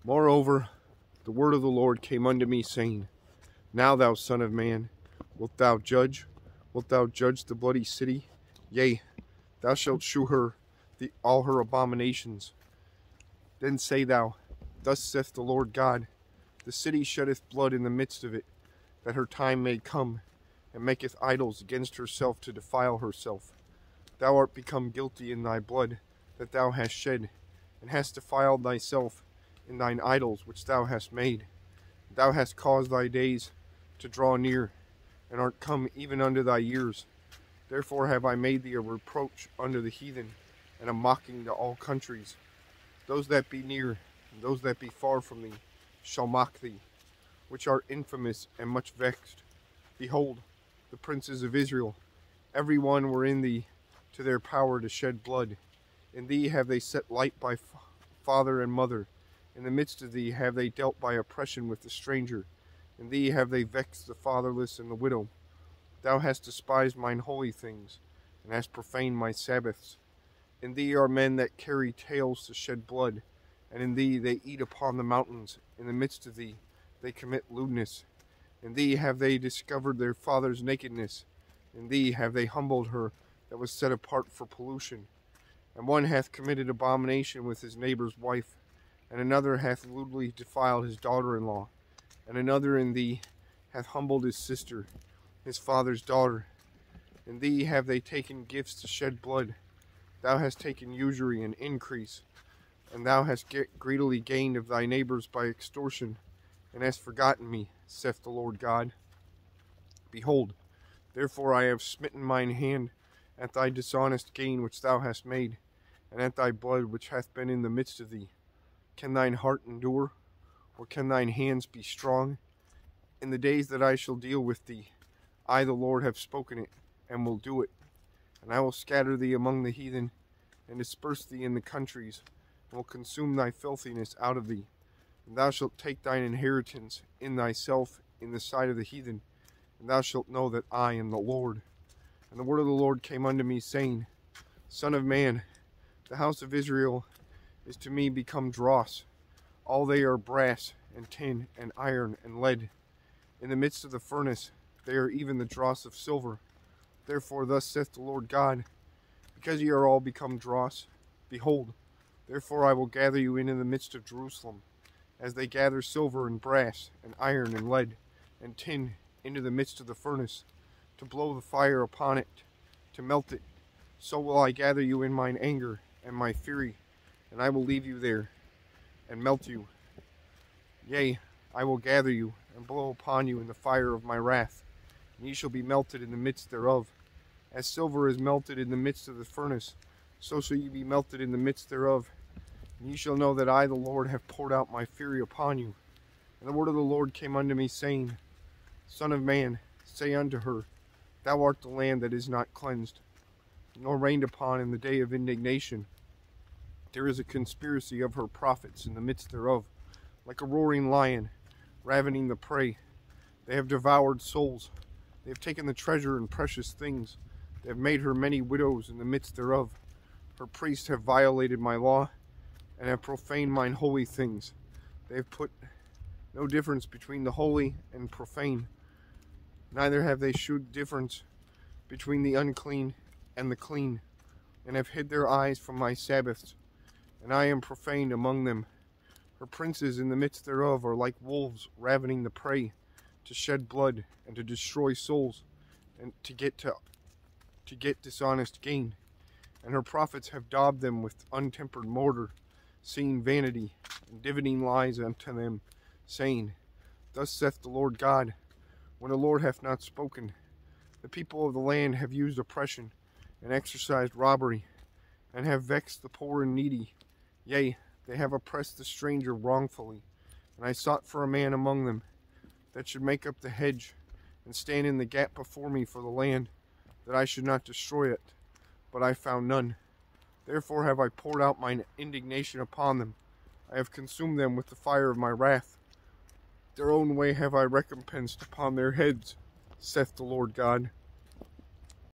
Moreover, the word of the Lord came unto me, saying, Now, thou son of man, wilt thou judge? Wilt thou judge the bloody city? Yea, thou shalt shew her all her abominations. Then say thou, Thus saith the Lord God, The city sheddeth blood in the midst of it, that her time may come, and maketh idols against herself to defile herself. Thou art become guilty in thy blood that thou hast shed, and hast defiled thyself in thine idols which thou hast made. Thou hast caused thy days to draw near, and art come even unto thy years. Therefore have I made thee a reproach unto the heathen, and a mocking to all countries. Those that be near, and those that be far from thee, shall mock thee, which art infamous and much vexed. Behold, the princes of Israel, every one were in thee to their power to shed blood. In thee have they set light by father and mother. In the midst of thee have they dealt by oppression with the stranger. In thee have they vexed the fatherless and the widow. Thou hast despised mine holy things, and hast profaned my Sabbaths. In thee are men that carry tales to shed blood, and in thee they eat upon the mountains. In the midst of thee they commit lewdness. In thee have they discovered their father's nakedness. In thee have they humbled her that was set apart for pollution. And one hath committed abomination with his neighbor's wife, and another hath lewdly defiled his daughter-in-law, and another in thee hath humbled his sister, his father's daughter. In thee have they taken gifts to shed blood. Thou hast taken usury and increase, and thou hast greedily gained of thy neighbors by extortion, and hast forgotten me, saith the Lord God. Behold, therefore I have smitten mine hand at thy dishonest gain which thou hast made, and at thy blood which hath been in the midst of thee. Can thine heart endure, or can thine hands be strong? In the days that I shall deal with thee, I the Lord have spoken it, and will do it. And I will scatter thee among the heathen, and disperse thee in the countries, and will consume thy filthiness out of thee. And thou shalt take thine inheritance in thyself in the sight of the heathen, and thou shalt know that I am the Lord. And the word of the Lord came unto me, saying, Son of man, the house of Israel is to me become dross. All they are brass, and tin, and iron, and lead. In the midst of the furnace they are even the dross of silver. Therefore thus saith the Lord God, Because ye are all become dross, behold, therefore I will gather you in the midst of Jerusalem, as they gather silver and brass, and iron, and lead, and tin into the midst of the furnace, to blow the fire upon it, to melt it. So will I gather you in mine anger and my fury, and I will leave you there, and melt you. Yea, I will gather you, and blow upon you in the fire of my wrath, and ye shall be melted in the midst thereof. As silver is melted in the midst of the furnace, so shall ye be melted in the midst thereof. And ye shall know that I, the Lord, have poured out my fury upon you. And the word of the Lord came unto me, saying, Son of man, say unto her, Thou art the land that is not cleansed, nor rained upon in the day of indignation. There is a conspiracy of her prophets in the midst thereof, like a roaring lion, ravening the prey. They have devoured souls. They have taken the treasure and precious things. They have made her many widows in the midst thereof. Her priests have violated my law, and have profaned mine holy things. They have put no difference between the holy and profane. Neither have they shewed difference between the unclean and the clean, and have hid their eyes from my Sabbaths, and I am profaned among them. Her princes in the midst thereof are like wolves ravening the prey, to shed blood, and to destroy souls, and to get dishonest gain. And her prophets have daubed them with untempered mortar, seeing vanity, and divining lies unto them, saying, Thus saith the Lord God, when the Lord hath not spoken. The people of the land have used oppression, and exercised robbery, and have vexed the poor and needy. Yea, they have oppressed the stranger wrongfully. And I sought for a man among them, that should make up the hedge, and stand in the gap before me for the land, that I should not destroy it. But I found none. Therefore have I poured out mine indignation upon them. I have consumed them with the fire of my wrath. Their own way have I recompensed upon their heads, saith the Lord God.